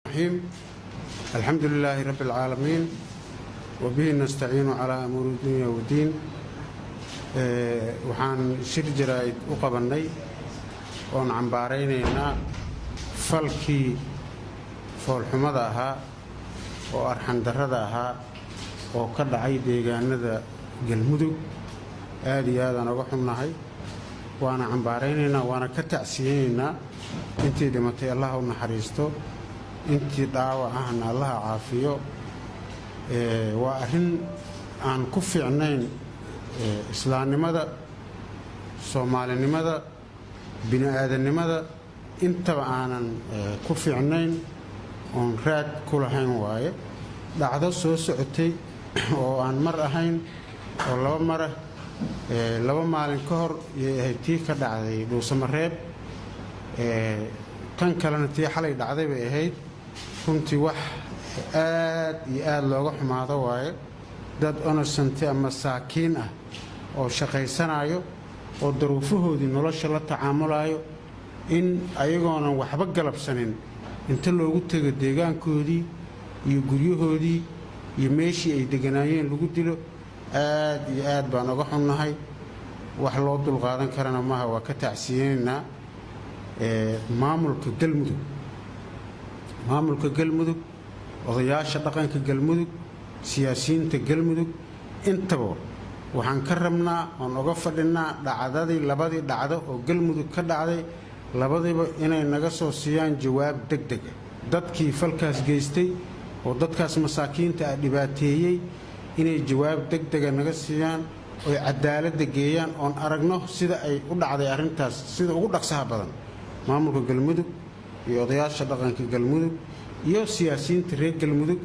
الرحيم الحمد لله رب العالمين وبه نستعين على أمور الدنيا والدين waxaan shir jaraa'id u qabanay oon cambaaraynaynaa falkii foolxumada ahaa oo arxandarrada ahaa oo ka dhacay deegaanada galmudug aad iyo aad aan uga xunnahay waana cambaaraynaynaa waana ka tacsiyeynaynaa intii dhimatay allah u naxariisto intii dhaawac ahna allah caafiyo waa arrin aan ku fiicnayn islaamnimada soomaalinimada bini'aadanimada intaba aanan ku fiicnayn oon raad ku lahayn waaye dhacdo soo socotay oo aan mar ahayn oo laba marah laba maalin ka hor yay ahayd tii ka dhacday dhuusamareeb tan kalena tii xalay dhacday bay ahayd runtii wax aad iyo aad looga xumaado waaye dad onosanti ama saakiin ah oo shaqaysanayo oo daruufahoodii nolosha la tacaamulayo in ayagoonan waxba galabsanin inta loogu tego deegaankoodii iyo guryahoodii iyo meeshii ay deganaayeen lagu dilo aad iyo aad baan uga xunnahay wax loo dulqaadan karana maaha waa ka tacsiyeynaynaa maamulka galmudug odayaasha dhaqanka galmudug siyaasiyiinta galmudug intaba waxaan ka rabnaa oon uga fadhinaa dhacdadii labadii dhacdo oo galmudug ka dhacday labadiiba inay naga soo siiyaan jawaab degdega dadkii falkaas geystay oo dadkaas masaakiinta ah dhibaateeyey inay jawaab degdega naga siiyaan oy cadaaladda geeyaan oon aragno sida ay u dhacday arrintaas sida ugu dhaqsaha badan maamulka galmudug iyo odayaasha dhaqanka galmudug iyo siyaasiyiinta reer galmudug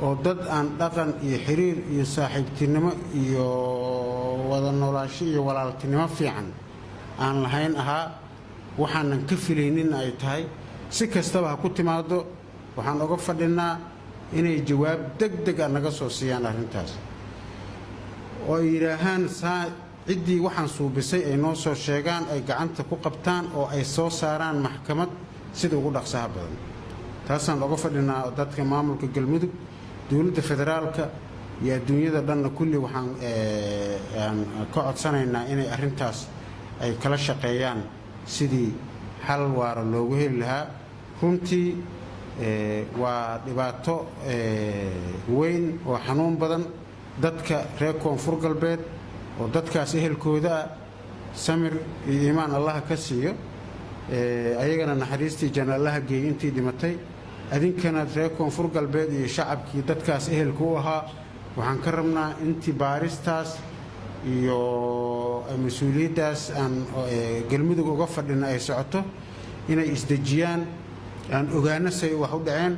oo dad aan dhaqan iyo xiriir iyo saaxiibtinimo iyo wada noolaansho iyo walaaltinimo fiican aan lahayn ahaa waxaanan ka filaynin ay tahay si kastaba ha ku timaado waxaan uga fadhinaa inay jawaab degdeg ah naga soo siiyaan arrintaas oo ay yidhaahaan ciddii waxaan suubisay ay noo soo sheegaan ay gacanta ku qabtaan oo ay soo saaraan maxkamad sida ugu dhaqsaha badan taasaan uga fadhinaa dadka maamulka galmudug dowladda federaalka iyo adduunyada dhanna kulli waxaan ka codsanaynaa inay arrintaas ay kala shaqeeyaan sidii xal waara loogu heli lahaa runtii waa dhibaato weyn oo xanuun badan dadka reer koonfur galbeed oo dadkaas ehelkooda ah samir iyo iimaan allaha ka siiyo ayagana naxariistii janna allaha geeyey intii dhimatay adinkana reer koonfur galbeed iyo shacabkii dadkaas ehelka u ahaa waxaan ka rabnaa intii baaristaas iyo mas-uuliyaddaas aan galmudug uga fadhina ay socoto inay isdejiyaan aan ogaano say wax u dhaceen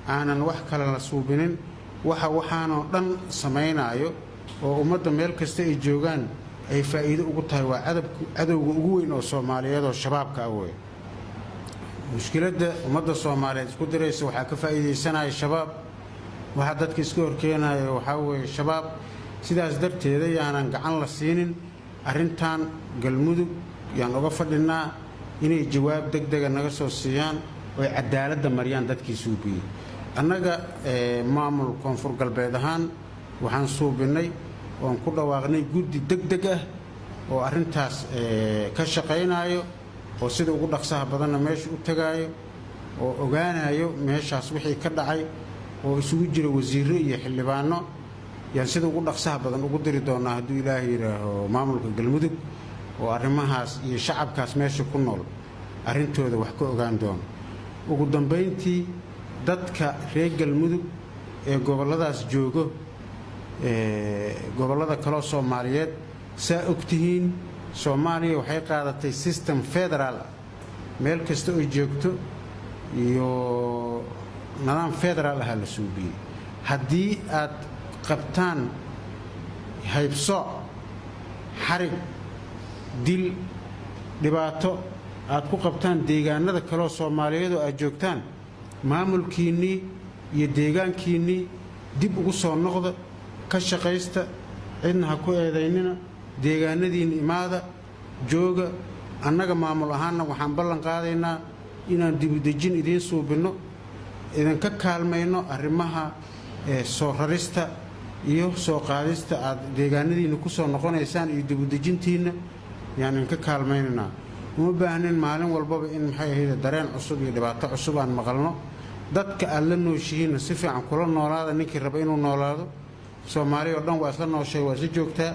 aanan wax kale la suubinin waxaanoo dhan samaynaayo oo ummadda meel kasta ay joogaan ay faa'iido ugu tahay waa cadowga ugu weyn oo soomaaliyeed oo shabaabka ah wey mushkiladda ummadda soomaaliyeed isku diraysa waxaa ka faa'iidaysanaya shabaab waxaa dadka iska horkeenaya waxaa weeye shabaab sidaas darteeda yaanan gacan la siinin arrintan galmudug yaan uga fadhinaa inay jawaab degdega naga soo siiyaan oo ay cadaaladda mariyaan dadkii suubiyey annaga maamul koonfur galbeed ahaan waxaan suubinnay oon ku dhawaaqnay guddi degdeg ah oo arrintaas ka shaqaynaayo oo sida ugu dhaqsaha badanna meesha u tagaayo oo ogaanayo meeshaas wixii ka dhacay oo isugu jira wasiirro iyo xildhibaano yaan sida ugu dhaqsaha badan ugu diri doonaa hadduu ilaahay yidhaaho maamulka galmudug oo arrimahaas iyo shacabkaas meesha ku nool arrintooda wax ka ogaan doono ugu dambayntii dadka reer galmudug ee gobolladaas joogo gobollada kaloo soomaaliyeed saa og tihiin soomaaliya waxay qaadatay system federaal meel kasta oo joogto iyo nidaam federaal ahaa la suubiyey haddii aad qabtaan haybsooc xarig dil dhibaato aad ku qabtaan deegaanada kaloo soomaaliyeed oo aad joogtaan maamulkiinnii iyo deegaankiinnii dib ugu soo noqda ka shaqaysta cidna ha ku eedaynina deegaanadiinna imaada jooga annaga maamul ahaanna waxaan ballan qaadaynaa inaan dibudejin idiin suubinno idinka kaalmayno arrimaha soo rarista iyo soo qaadista aad deegaanadiina ku soo noqonaysaan iyo dibudejintiina yaan idinka kaalmaynaynaa uma baahnin maalin walbaba in maxay ahayd dareen cusub iyo dhibaato cusub aan maqalno dadka aad la nooshihiinna si fiican kula noolaada ninkii raba inuu noolaado soomaaliya oo dhan waa isla nooshay waa isla joogtaa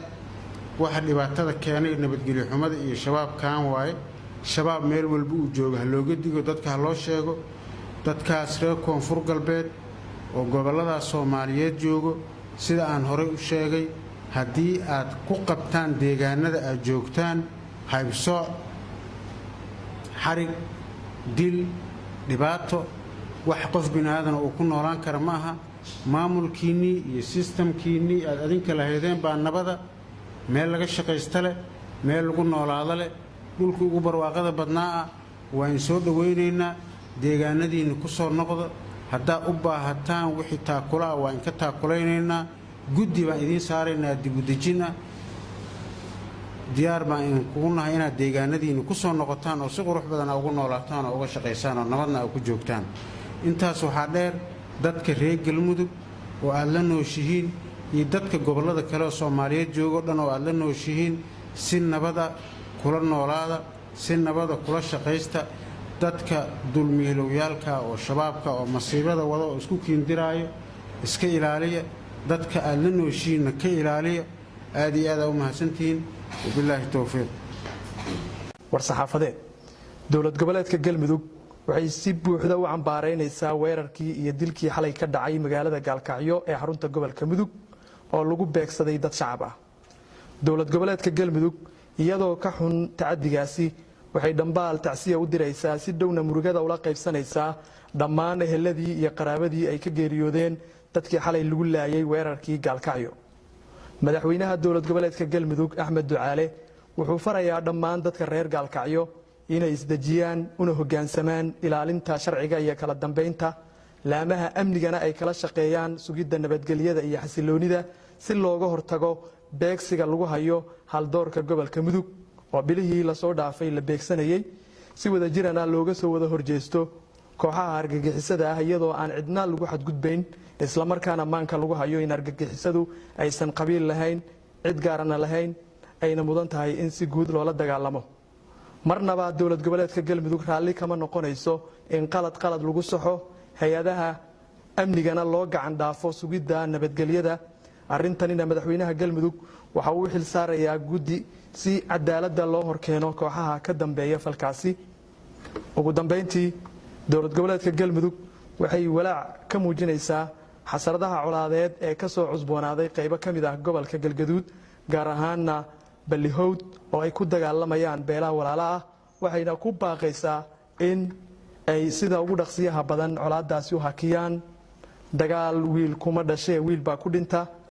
waxa dhibaatada keenay nabadgelyo xumada iyo shabaabkan waaye shabaab meel walba uu joogo ha looga digo dadka ha loo sheego dadkaas reer koonfur galbeed oo gobolladaas soomaaliyeed joogo sida aan horey u sheegay haddii aad ku qabtaan deegaanada aad joogtaan haybsooc xarig dil dhibaato wax qof bini aadan uu ku noolaan kara ma aha maamulkiinnii iyo sistamkiinnii aad adinka lahaydeen baa nabada meel laga shaqaysta leh meel lagu noolaado leh dhulkii ugu barwaaqada badnaa ah waa in soo dhowaynaynaa deegaanadiinna ku soo noqda haddaad u baahataan wixii taakula ah waa inka taakulaynaynaa guddi baan idiin saaraynaa dibudejin ah diyaar baan idinkugu nahay inaad deegaanadiinna ku soo noqotaan oo si qurux badan aa ugu noolaataan oo uga shaqaysaan oo nabadna aa ku joogtaan intaas waxaa dheer dadka reer galmudug oo aad la nooshihiin iyo dadka gobollada kale oo soomaaliyeed joogo dhan oo aad la nooshihiin si nabada kula noolaada si nabada kula shaqaysta dadka dulmiilowyaalka oo shabaabka oo masiibada wada oo isku kiindiraayo iska ilaaliya dadka aad la nooshihiinna ka ilaaliya aad iyo aad aa u mahadsantihiin wabilaahi towfiiq war-saxaafadeed dowlad goboleedka galmudug waxay si buuxda u cambaaraynaysaa weerarkii iyo dilkii xalay ka dhacay magaalada gaalkacyo ee xarunta gobolka mudug oo lagu beegsaday dad shacab ah dowlad goboleedka galmudug iyadoo ka xun tacadigaasi waxay dhambaal tacsiya u diraysaa si dhowna murugada ula qaybsanaysaa dhammaan eheladii iyo qaraabadii ay ka geeriyoodeen dadkii xalay lagu laayay weerarkii gaalkacyo madaxweynaha dowlad goboleedka galmudug axmed ducaale wuxuu farayaa dhammaan dadka reer gaalkacyo inay isdejiyaan una hoggaansamaan ilaalinta sharciga iyo kala dambeynta laamaha amnigana ay kala shaqeeyaan sugidda nabadgelyada iyo xasiloonida si looga hortago beegsiga lagu hayo haldoorka gobolka mudug oo bilihii lasoo dhaafay la beegsanayay si wada jirana looga soo wada horjeesto kooxaha argagixisada ah iyadoo aan cidna lagu xadgudbayn isla markaana maanka lagu hayo in argagixisadu aysan qabiil lahayn cid gaarana lahayn ayna mudan tahay in si guud loola dagaalamo marnaba dowlad goboleedka galmudug raalli kama noqonayso in qalad lagu saxo hay-adaha amnigana loo gacan dhaafo sugidda nabadgelyada arrintanina madaxweynaha galmudug waxa uu xil saarayaa guddi si cadaaladda loo horkeeno kooxaha ka dambeeya falkaasi ugu dambeyntii dowlad goboleedka galmudug waxay walaac ka muujinaysaa xasaradaha colaadeed ee ka soo cusboonaaday qaybo ka mid ah gobolka galgaduud gaar ahaanna ballihowd oo ay ku dagaalamayaan beelaha walaala ah waxayna ku baaqaysaa in ay sida ugu dhaqsiyaha badan colaadaasi u hakiyaan dagaal wiil kuma dhashee wiil baa ku dhinta